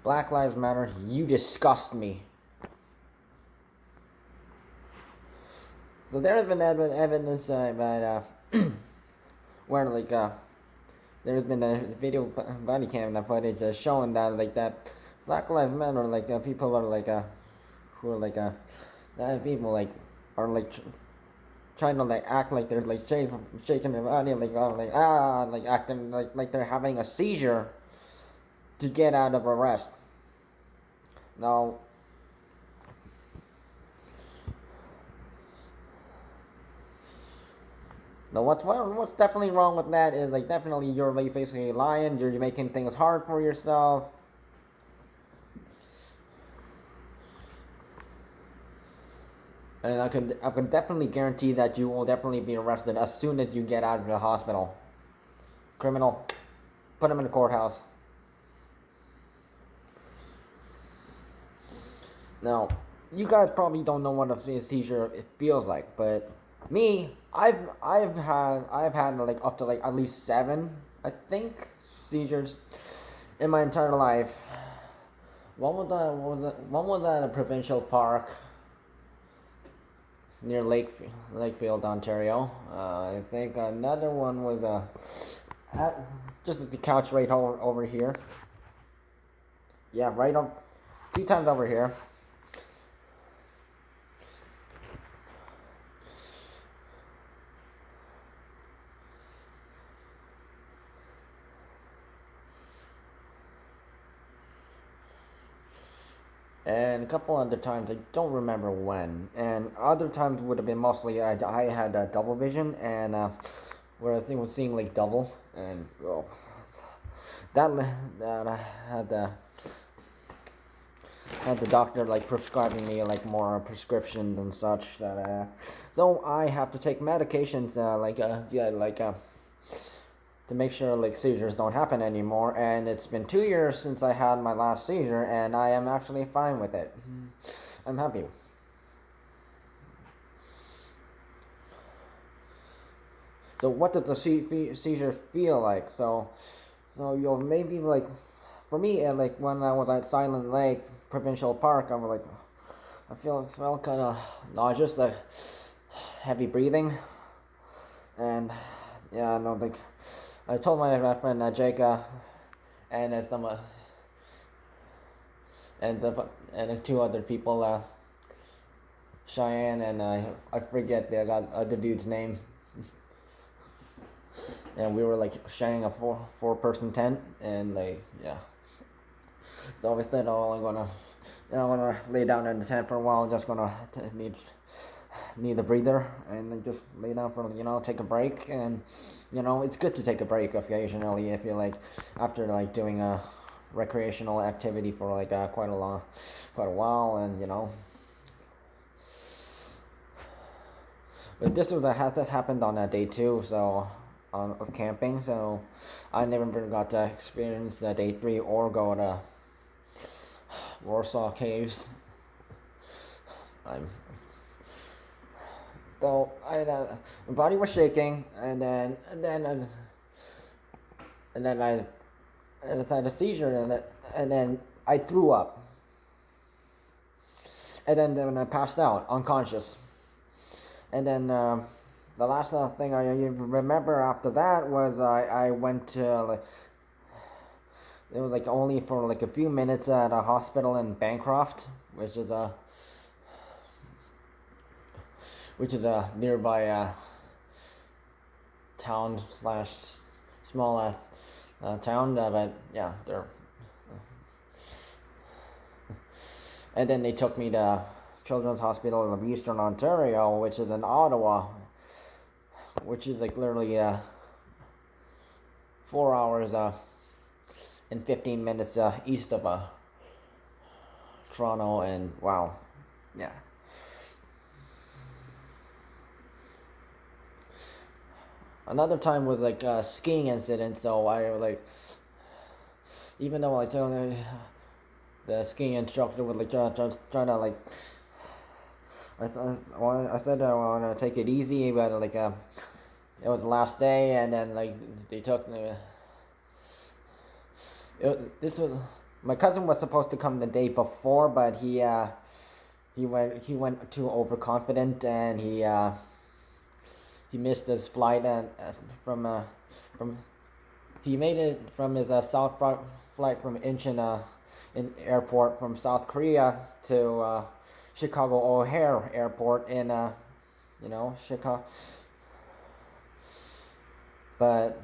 Black Lives Matter, you disgust me. So there has been evidence that where there's been a video body cam footage showing that that Black Lives Matter people are who are that people are trying to act like they're shaking their body acting like they're having a seizure to get out of arrest. Now what's definitely wrong with that is definitely you're basically lying. You're making things hard for yourself. And I can definitely guarantee that you will definitely be arrested as soon as you get out of the hospital. Criminal, put him in the courthouse. Now, you guys probably don't know what a seizure feels like, but me, I've had up to at least 7, I think, seizures in my entire life. One was at a provincial park near Lakefield, Ontario. I think another one was just at the couch right over here. Yeah, right up 2 times over here. And a couple other times, I don't remember when. And other times would have been mostly I had double vision, and where I think was seeing double, and that I had the doctor prescribing me more prescriptions and such that so I have to take medications to make sure seizures don't happen anymore. And it's been 2 years since I had my last seizure, and I am actually fine with it. I'm happy. So what does the seizure feel like? So you'll maybe for me when I was at Silent Lake Provincial Park, I was I felt kind of nauseous, heavy breathing, and yeah, no, I told my friend Jake and some and 2 other people, Cheyenne and I forget the other dude's name. And we were sharing a four person tent, and yeah. So we said, oh, I'm gonna lay down in the tent for a while. I'm just gonna need a breather, and then just lay down for take a break. And it's good to take a break occasionally if you after doing a recreational activity for quite a while, and But this was that happened on day 2, so of camping. So I never got to experience day 3 or go to Warsaw Caves. Though my body was shaking, and then I had a seizure, and then I threw up, and then I passed out unconscious, and then the last thing I remember after that was I went to it was only for a few minutes at a hospital in Bancroft, which is a nearby town / small town, but yeah, they're. And then they took me to Children's Hospital of Eastern Ontario, which is in Ottawa, which is literally 4 hours and 15 minutes east of Toronto, and wow, yeah. Another time was a skiing incident, so I even though the skiing instructor was trying to I said I want to take it easy, but it was the last day, and then they took this my cousin was supposed to come the day before, but he went too overconfident, and he missed his flight, and from he made it from his south flight from Incheon in airport from South Korea to Chicago O'Hare Airport in Chicago, but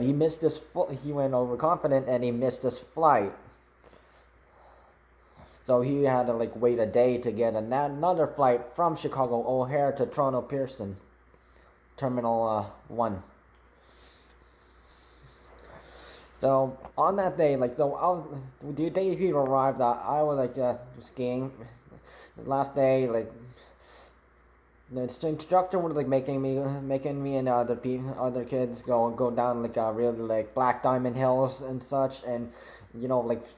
he missed his he went overconfident, and he missed his flight. So he had to wait a day to get another flight from Chicago O'Hare to Toronto Pearson Terminal 1. So on that day, the day he arrived, I was skiing. The last day, the instructor was making me and other kids go down really Black Diamond Hills and such, and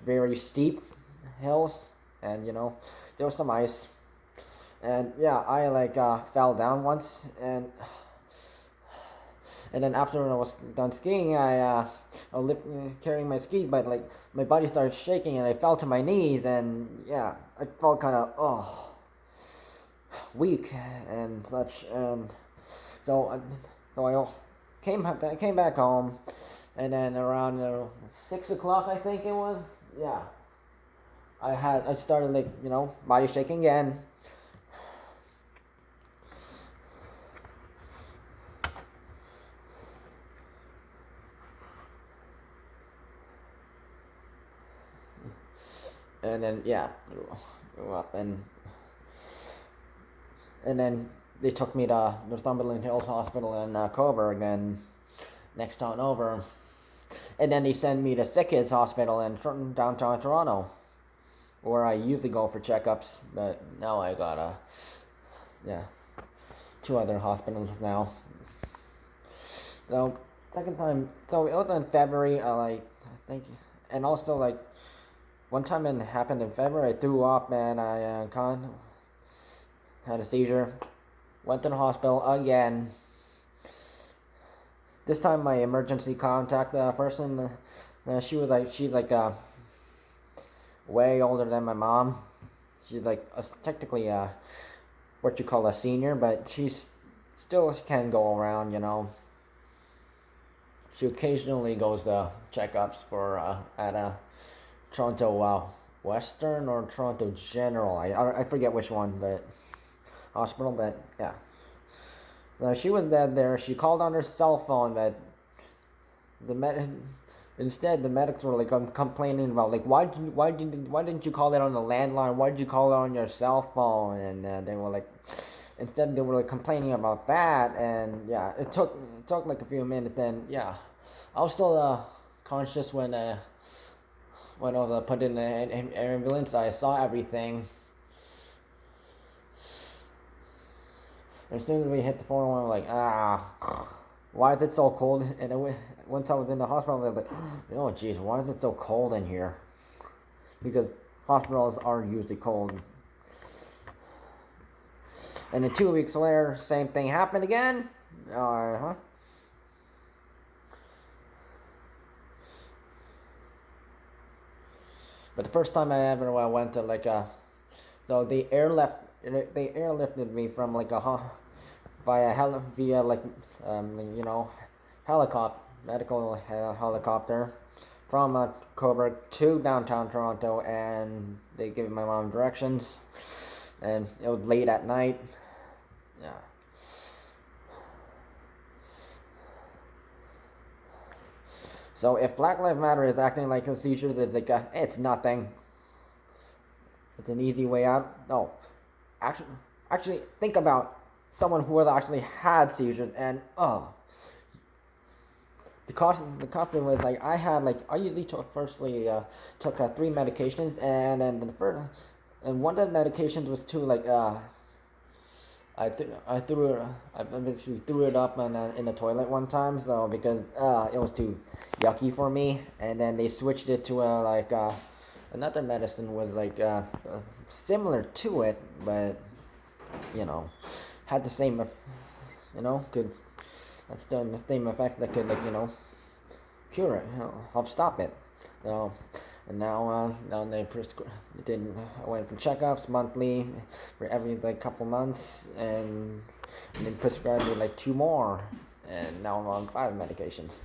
very steep hills, and there was some ice, and yeah, I fell down once, and then after I was done skiing, I was carrying my ski, but my body started shaking, and I fell to my knees, and yeah, I felt kind of weak and such, and so I came back home, and then around 6 o'clock, I think it was, yeah, I started body shaking again. And then yeah, grew up, and then they took me to Northumberland Hills Hospital in Coburg, next town over, and then they sent me to Sick Kids Hospital in downtown Toronto, where I usually go for checkups, but now I got two other hospitals now. So second time, so it was in February. I think, and also one time it happened in February. I threw up, and I had a seizure. Went to the hospital again. This time my emergency contact person, she's way older than my mom. She's technically what you call a senior, but she can go around. She occasionally goes to checkups for at a Toronto Western or Toronto General. I forget which one, but hospital. But yeah, she was there. She called on her cell phone, but instead the medics were complaining about why didn't you call it on the landline? Why did you call it on your cell phone? And they were instead they were complaining about that. And yeah, it took a few minutes. Then yeah, I was still conscious when I was put in an ambulance. I saw everything. As soon as we hit the 411, why is it so cold? And once I was in the hospital, I was like, oh jeez, why is it so cold in here? Because hospitals are usually cold. And then 2 weeks later, same thing happened again. But the first time I ever went to so they airlifted me from via helicopter, medical helicopter from Coburg to downtown Toronto, and they gave my mom directions, and it was late at night. Yeah. So if Black Lives Matter is acting like a seizures, it's nothing. It's an easy way out. No, actually think about someone who has actually had seizures, and the cost was I usually took 3 medications, and then and one of the medications was too I basically threw it up in the toilet one time, so because it was too yucky for me, and then they switched it to another medicine was similar to it, but had the same could that's the same effects that could cure it, help stop it. So, and now they I went for checkups monthly, for every like couple months, and they prescribed me like 2 more, and now I'm on 5 medications.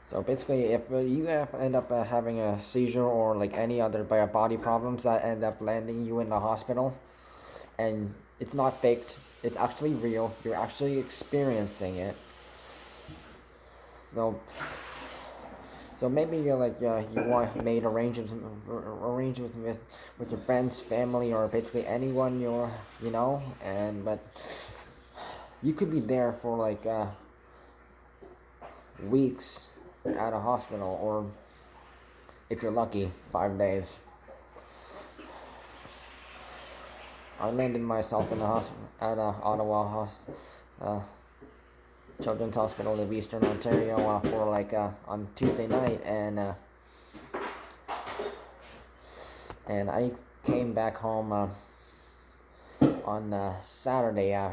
So basically, if you end up having a seizure or like any other body problems that end up landing you in the hospital, and it's not faked, it's actually real, you're actually experiencing it. So maybe you're like you made arrangements with your friends, family, or basically anyone you know, but you could be there for like weeks at a hospital, or if you're lucky, 5 days. I landed myself in the hospital at Ottawa Children's Hospital of Eastern Ontario for like on Tuesday night, and I came back home on Saturday,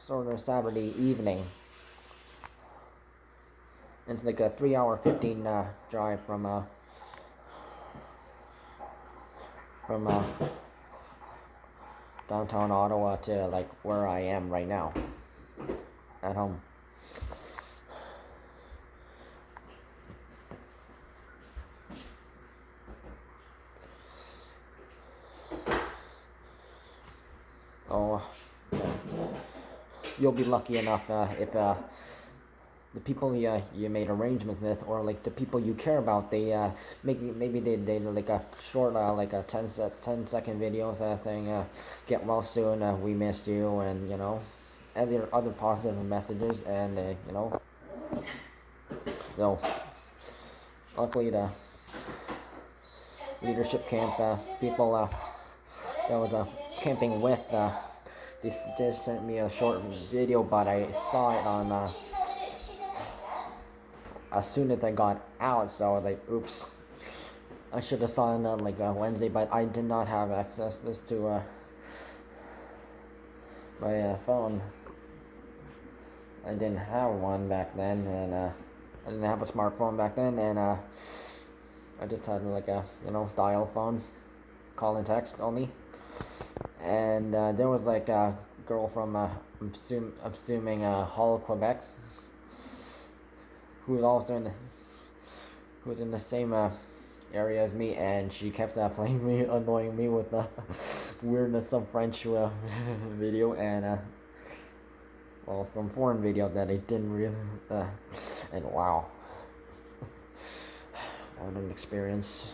sort of Saturday evening. It's like a 3-hour 15 drive from downtown Ottawa to like where I am right now, at home. Oh, you'll be lucky enough if the people you made arrangements with, or like the people you care about, they maybe they like a short like a 10-second video thing, get well soon, we missed you, and other positive messages, and so luckily the leadership camp people that was camping with they sent me a short video, but I saw it on as soon as I got out, so I was like, oops, I should have saw it on like Wednesday, but I did not have access to my phone. I didn't have one back then, and I didn't have a smartphone back then, and I just had like a dial phone, call and text only. And there was like a girl from I'm assuming Hull, Quebec, who was in the same area as me, and she kept annoying me with weirdness, some French video, and some foreign video that I didn't really and wow, what an experience.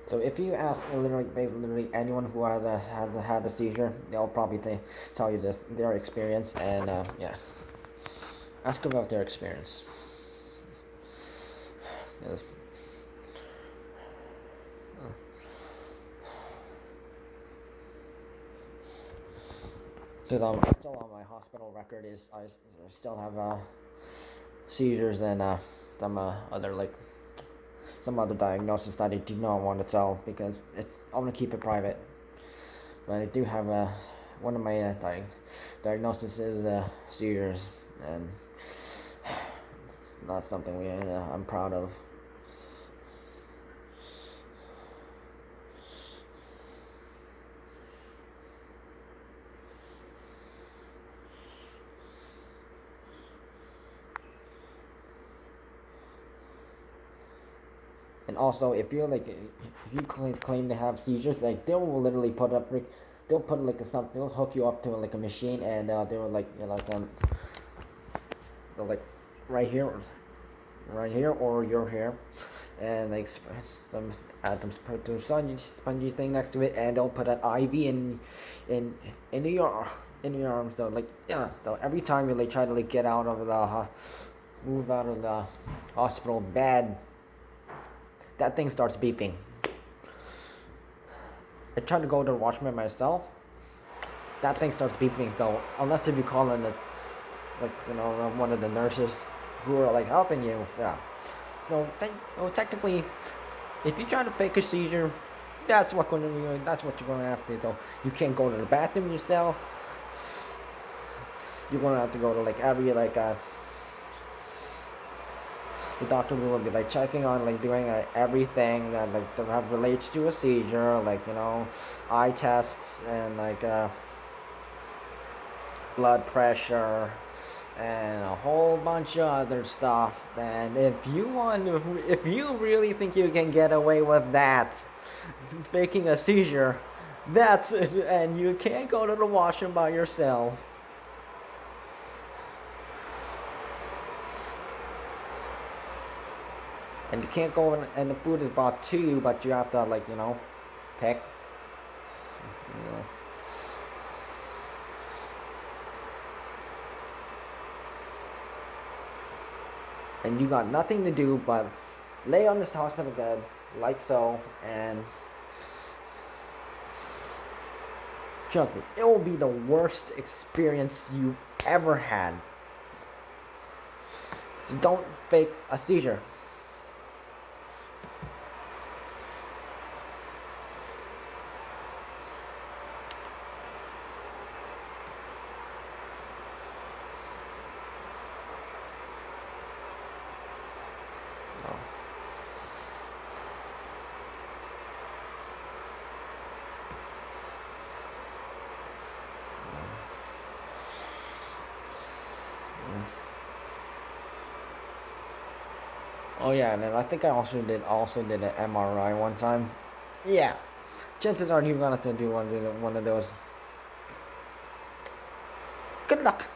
So if you ask literally anyone who has had a seizure, they'll probably tell you their experience, and yeah, ask about their experience. Yes. Because I'm still on my hospital record is I still have seizures and some other diagnosis that I do not want to tell, because I want to keep it private. But I do have one of my diagnoses is seizures, and it's not something I'm proud of. And also, if you claim to have seizures, like they'll literally they'll hook you up to like a machine, and they will they're like right here, or your hair, and like add some spongy thing next to it, and they'll put an IV in your arm. So so every time you try to get out of move out of the hospital bed, that thing starts beeping. I tried to go to the washroom myself. That thing starts beeping. So unless if you call in the, like, you know, one of the nurses who are like helping you, yeah. No, technically, if you try to fake a seizure, that's what you're going to have to do. So you can't go to the bathroom yourself. You're going to have to go to like every the doctor will be like checking on like doing everything that like that relates to a seizure, like, you know, eye tests and like blood pressure and a whole bunch of other stuff. And if you really think you can get away with that, faking a seizure, and you can't go to the washroom by yourself. And you can't go in, and the food is brought to you, but you have to, like, you know, pick. You know. And you got nothing to do but lay on this hospital bed, like so, and trust me, it will be the worst experience you've ever had. So don't fake a seizure. Oh yeah, and then I think I also did an MRI one time. Yeah, chances are you're gonna have to do one of those. Good luck.